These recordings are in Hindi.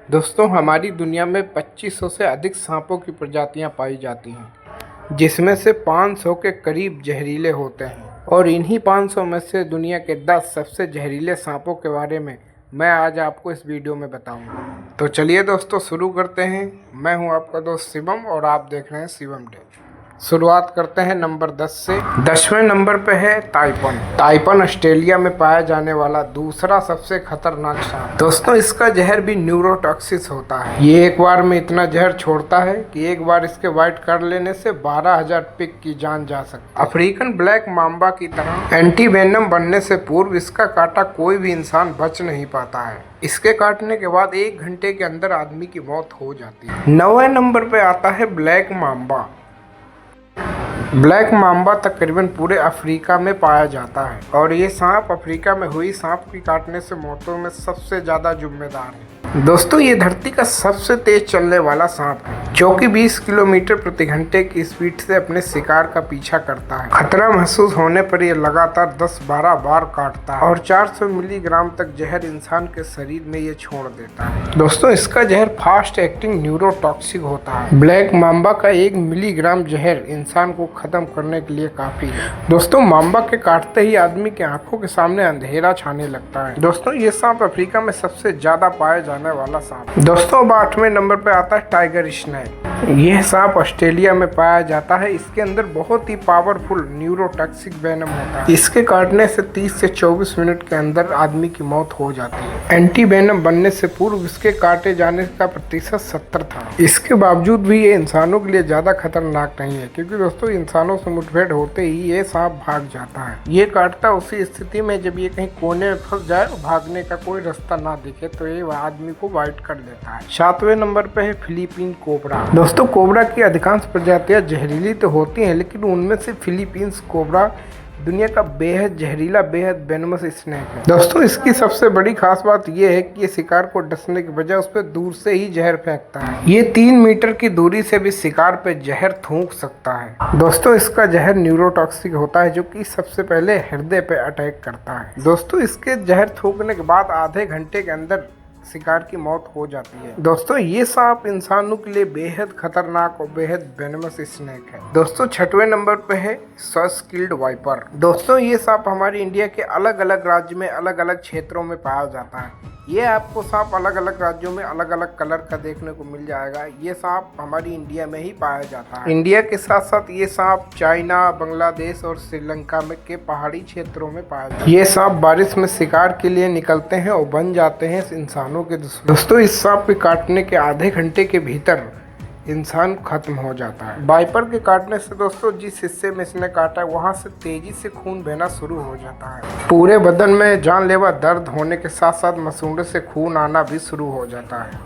दोस्तों, हमारी दुनिया में 2500 से अधिक सांपों की प्रजातियां पाई जाती हैं, जिसमें से 500 के करीब जहरीले होते हैं। और इन्हीं 500 में से दुनिया के 10 सबसे जहरीले सांपों के बारे में मैं आज आपको इस वीडियो में बताऊंगा। तो चलिए दोस्तों, शुरू करते हैं। मैं हूं आपका दोस्त शिवम और आप देख रहे हैं शिवम डे। शुरुआत करते हैं नंबर 10 से। 10वें नंबर पे है ताइपन। ताइपन ऑस्ट्रेलिया में पाया जाने वाला दूसरा सबसे खतरनाक सांप। दोस्तों, इसका जहर भी न्यूरोटॉक्सिस होता है। ये एक बार में इतना जहर छोड़ता है कि एक बार इसके बाइट कर लेने से 12,000 पिग की जान जा सकती है। अफ्रीकन ब्लैक माम्बा की तरह एंटीवेनम बनने से पूर्व इसका काटा कोई भी इंसान बच नहीं पाता है। इसके काटने के बाद 1 घंटे के अंदर आदमी की मौत हो जाती है। 9वें नंबर पे आता है ब्लैक माम्बा। ब्लैक माम्बा तकरीबन पूरे अफ्रीका में पाया जाता है और ये सांप अफ्रीका में हुई सांप की काटने से मौतों में सबसे ज़्यादा जिम्मेदार है। दोस्तों, ये धरती का सबसे तेज चलने वाला सांप है, जो कि 20 किलोमीटर प्रति घंटे की स्पीड से अपने शिकार का पीछा करता है। खतरा महसूस होने पर ये लगातार 10-12 बार काटता है और 400 मिलीग्राम तक जहर इंसान के शरीर में ये छोड़ देता है। दोस्तों, इसका जहर फास्ट एक्टिंग न्यूरोटॉक्सिक होता है। ब्लैक माम्बा का 1 मिलीग्राम जहर इंसान को खत्म करने के लिए काफी है। दोस्तों, माम्बा के काटते ही आदमी की आंखों के सामने अंधेरा छाने लगता है। दोस्तों, ये सांप अफ्रीका में सबसे ज्यादा पाए जाने वाला सांप। दोस्तों, अब 8वें नंबर पे आता है टाइगर स्नेक। यह सांप ऑस्ट्रेलिया में पाया जाता है। इसके अंदर बहुत ही पावरफुल न्यूरोटॉक्सिक वेनम होता है। इसके काटने से 30 से 24 मिनट के अंदर आदमी की मौत हो जाती है। एंटी वेनम बनने से पूर्व इसके काटे जाने का प्रतिशत 70 था। इसके बावजूद भी ये इंसानों के लिए ज्यादा खतरनाक नहीं है, क्योंकि दोस्तों इंसानों से मुठभेड़ होते ही ये सांप भाग जाता है। ये काटता उसी स्थिति में जब ये कहीं कोने में फंस जाए और भागने का कोई रास्ता ना दिखे तो ये आदमी को बाइट कर लेता है। 7वें नंबर पे है फिलीपीन कोबरा। दोस्तों, कोबरा की अधिकांश प्रजातियां जहरीली तो होती हैं, लेकिन उनमें से फिलीपींस कोबरा दुनिया का बेहद जहरीला, बेहद वेनमस स्नेक है। दोस्तों, इसकी सबसे बड़ी खास बात यह है कि ये शिकार को डसने के बजाय उस पर दूर से ही जहर फेंकता है। ये 3 मीटर की दूरी से भी शिकार पे जहर थूक सकता है। दोस्तों, इसका जहर न्यूरोटॉक्सिक होता है, जो कि सबसे पहले हृदय पे अटैक करता है। दोस्तों, इसके जहर थूकने के बाद आधे घंटे के अंदर शिकार की मौत हो जाती है। दोस्तों, ये सांप इंसानों के लिए बेहद खतरनाक और बेहद वेनमस स्नेक है। दोस्तों, 6वें नंबर पे है स्किल्ड वाइपर। दोस्तों, ये सांप हमारे इंडिया के अलग अलग राज्य में अलग अलग क्षेत्रों में पाया जाता है। ये आपको सांप अलग अलग राज्यों में अलग अलग कलर का देखने को मिल जाएगा। ये सांप हमारी इंडिया में ही पाया जाता है। इंडिया के साथ साथ ये सांप चाइना, बांग्लादेश और श्रीलंका में के पहाड़ी क्षेत्रों में पाया जाता है। ये सांप बारिश में शिकार के लिए निकलते हैं और बन जाते हैं इंसानों के दुश्मन। दोस्तों, इस सांप के काटने के आधे घंटे के भीतर इंसान खत्म हो जाता है। वाइपर के काटने से दोस्तों जिस हिस्से में इसने काटा है वहां से तेजी से खून बहना शुरू हो जाता है। पूरे बदन में जानलेवा दर्द होने के साथ साथ मसूड़े से खून आना भी शुरू हो जाता है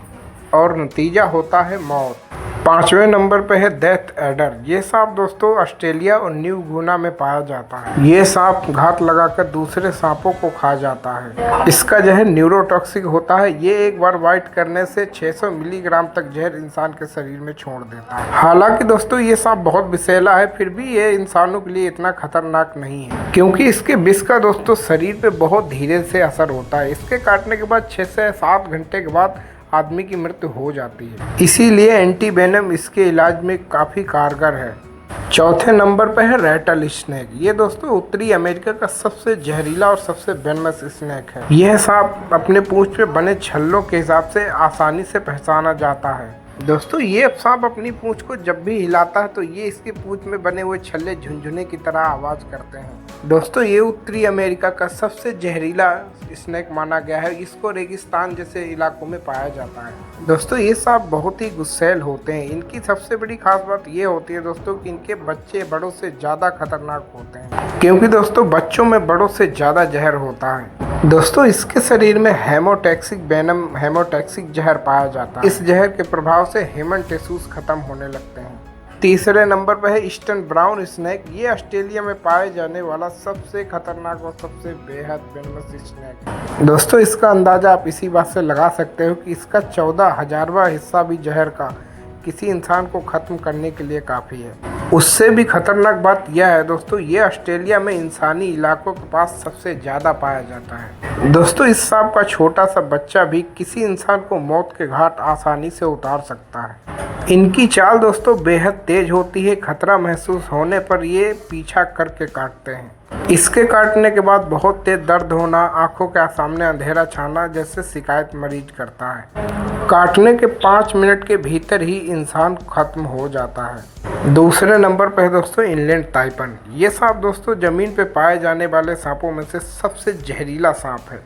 और नतीजा होता है मौत। 5वें नंबर पे है डेथ एडर। ये सांप दोस्तों ऑस्ट्रेलिया और न्यू गिनी में पाया जाता है। ये सांप घात लगाकर दूसरे सांपों को खा जाता है। इसका जहर न्यूरोटॉक्सिक होता है। ये एक बार बाइट करने से 600 मिलीग्राम तक जहर इंसान के शरीर में छोड़ देता है। हालांकि दोस्तों ये सांप बहुत विषैला है, फिर भी ये इंसानों के लिए इतना खतरनाक नहीं है, क्योंकि इसके विष का दोस्तों शरीर पे बहुत धीरे से असर होता है। इसके काटने के बाद 6 से 7 घंटे के बाद आदमी की मृत्यु हो जाती है। इसीलिए एंटी वेनम इसके इलाज में काफ़ी कारगर है। 4थे नंबर पर है रैटल स्नेक। ये दोस्तों उत्तरी अमेरिका का सबसे जहरीला और सबसे वेनमस स्नेक है। यह सांप अपने पूंछ पे बने छल्लों के हिसाब से आसानी से पहचाना जाता है। दोस्तों, ये सांप अपनी पूंछ को जब भी हिलाता है तो ये इसकी पूंछ में बने हुए छल्ले झुनझुने की तरह आवाज करते हैं। दोस्तों, ये उत्तरी अमेरिका का सबसे जहरीला स्नेक माना गया है। इसको रेगिस्तान जैसे इलाकों में पाया जाता है। दोस्तों, ये सांप बहुत ही गुस्सैल होते हैं। इनकी सबसे बड़ी खास बात ये होती है दोस्तों कि इनके बच्चे बड़ों से ज़्यादा खतरनाक होते हैं, क्योंकि दोस्तों बच्चों में बड़ों से ज़्यादा जहर होता है। दोस्तों, इसके शरीर में हेमोटॉक्सिक वेनम, हेमोटॉक्सिक जहर पाया जाता है। इस जहर के प्रभाव से ह्यूमन टिश्यूज खत्म होने लगते हैं। 3रे नंबर पर है ईस्टर्न ब्राउन स्नेक। ये ऑस्ट्रेलिया में पाए जाने वाला सबसे खतरनाक और सबसे बेहद वेनमस स्नेक है। दोस्तों, इसका अंदाजा आप इसी बात से लगा सकते हो कि इसका 14,000वां हिस्सा भी जहर का किसी इंसान को खत्म करने के लिए काफ़ी है। उससे भी खतरनाक बात यह है दोस्तों, ये ऑस्ट्रेलिया में इंसानी इलाकों के पास सबसे ज़्यादा पाया जाता है। दोस्तों इस सांप का छोटा सा बच्चा भी किसी इंसान को मौत के घाट आसानी से उतार सकता है। इनकी चाल दोस्तों बेहद तेज होती है, खतरा महसूस होने पर ये पीछा करके काटते हैं। इसके काटने के बाद बहुत तेज दर्द होना, आंखों के सामने अंधेरा छाना जैसे शिकायत मरीज करता है। काटने के 5 मिनट के भीतर ही इंसान खत्म हो जाता है। दूसरे नंबर पर है दोस्तों इनलैंड ताइपन। ये सांप दोस्तों ज़मीन पे पाए जाने वाले सांपों में से सबसे जहरीला सांप है।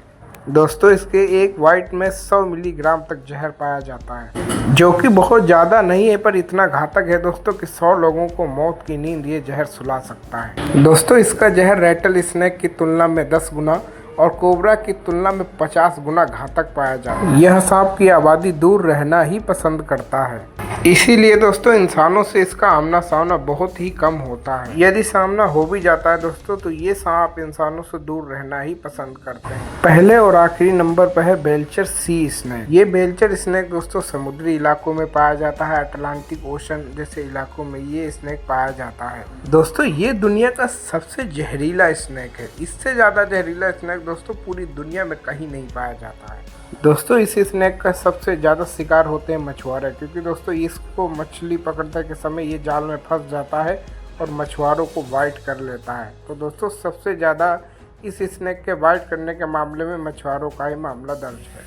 दोस्तों इसके एक बाइट में 100 मिलीग्राम तक जहर पाया जाता है, जो कि बहुत ज़्यादा नहीं है पर इतना घातक है दोस्तों कि 100 लोगों को मौत की नींद ये जहर सुला सकता है। दोस्तों इसका जहर रैटल स्नेक की तुलना में 10 गुना और कोबरा की तुलना में 50 गुना घातक पाया जाता है। यह सांप की आबादी दूर रहना ही पसंद करता है, इसीलिए दोस्तों इंसानों से इसका आमना सामना बहुत ही कम होता है। यदि सामना हो भी जाता है दोस्तों तो ये सांप इंसानों से दूर रहना ही पसंद करते हैं। पहले और आखिरी नंबर पर है बेल्चर सी स्नेक। ये बेल्चर स्नेक दोस्तों समुद्री इलाकों में पाया जाता है, अटलांटिक ओशन जैसे इलाकों में ये स्नेक पाया जाता है। दोस्तों ये दुनिया का सबसे जहरीला स्नेक है। इससे ज़्यादा जहरीला स्नेक दोस्तों पूरी दुनिया में कहीं नहीं पाया जाता है। दोस्तों इस स्नेक का सबसे ज़्यादा शिकार होते हैं मछुआरे, क्योंकि दोस्तों इसको मछली पकड़ने के समय ये जाल में फंस जाता है और मछुआरों को बाइट कर लेता है। तो दोस्तों सबसे ज़्यादा इस स्नेक के बाइट करने के मामले में मछुआरों का ही मामला दर्ज है।